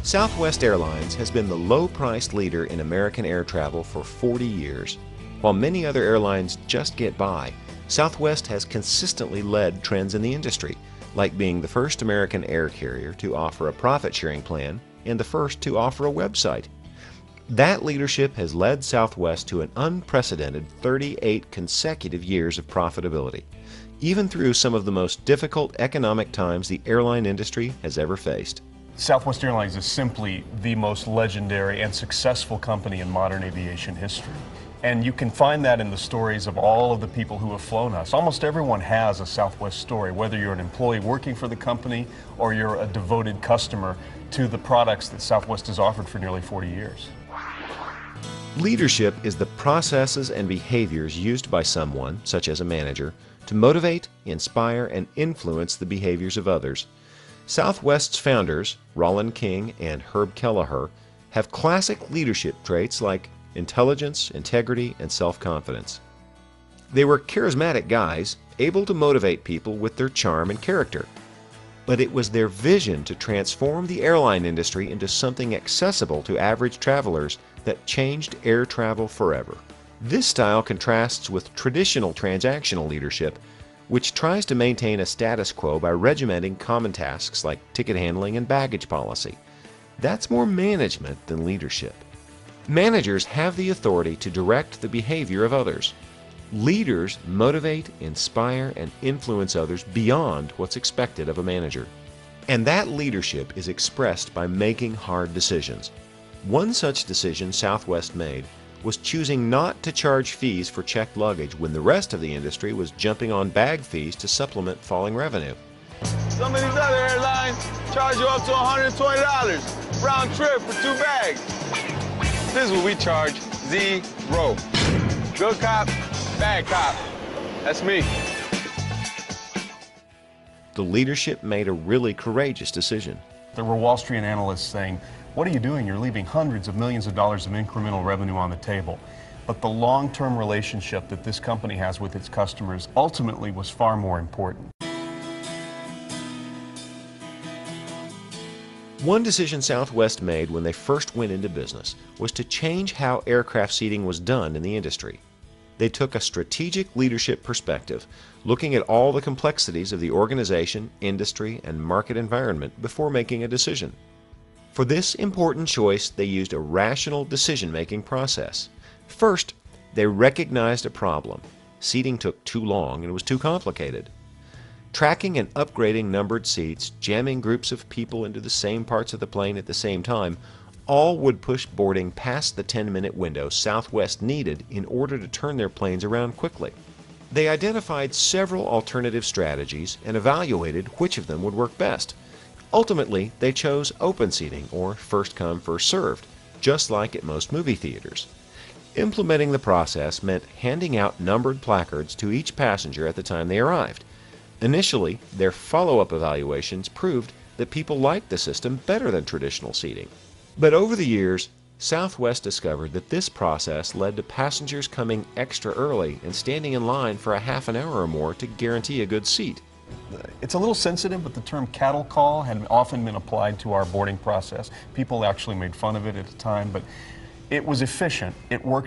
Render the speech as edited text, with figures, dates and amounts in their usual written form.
Southwest Airlines has been the low-priced leader in American air travel for 40 years. While many other airlines just get by, Southwest has consistently led trends in the industry, like being the first American air carrier to offer a profit-sharing plan and the first to offer a website. That leadership has led Southwest to an unprecedented 38 consecutive years of profitability, even through some of the most difficult economic times the airline industry has ever faced. Southwest Airlines is simply the most legendary and successful company in modern aviation history. And you can find that in the stories of all of the people who have flown us. Almost everyone has a Southwest story, whether you're an employee working for the company or you're a devoted customer to the products that Southwest has offered for nearly 40 years. Leadership is the processes and behaviors used by someone, such as a manager, to motivate, inspire, and influence the behaviors of others. Southwest's founders, Rollin King and Herb Kelleher, have classic leadership traits like intelligence, integrity, and self-confidence. They were charismatic guys, able to motivate people with their charm and character. But it was their vision to transform the airline industry into something accessible to average travelers that changed air travel forever. This style contrasts with traditional transactional leadership, which tries to maintain a status quo by regimenting common tasks like ticket handling and baggage policy. That's more management than leadership. Managers have the authority to direct the behavior of others. Leaders motivate, inspire, and influence others beyond what's expected of a manager. And that leadership is expressed by making hard decisions. One such decision Southwest made was choosing not to charge fees for checked luggage when the rest of the industry was jumping on bag fees to supplement falling revenue. Some of these other airlines charge you up to $120 round trip for 2 bags. This is what we charge, zero. Good cop, bad cop. That's me. The leadership made a really courageous decision. There were Wall Street analysts saying, "What are you doing? You're leaving hundreds of millions of dollars of incremental revenue on the table." But the long-term relationship that this company has with its customers ultimately was far more important. One decision Southwest made when they first went into business was to change how aircraft seating was done in the industry. They took a strategic leadership perspective, looking at all the complexities of the organization, industry, and market environment before making a decision. For this important choice, they used a rational decision-making process. First, they recognized a problem. Seating took too long and was too complicated. Tracking and upgrading numbered seats, jamming groups of people into the same parts of the plane at the same time, all would push boarding past the 10-minute window Southwest needed in order to turn their planes around quickly. They identified several alternative strategies and evaluated which of them would work best. Ultimately, they chose open seating, or first come, first served, just like at most movie theaters. Implementing the process meant handing out numbered placards to each passenger at the time they arrived. Initially, their follow-up evaluations proved that people liked the system better than traditional seating. But over the years, Southwest discovered that this process led to passengers coming extra early and standing in line for a half an hour or more to guarantee a good seat. It's a little sensitive, but the term cattle call had often been applied to our boarding process. People actually made fun of it at the time, but it was efficient. It worked.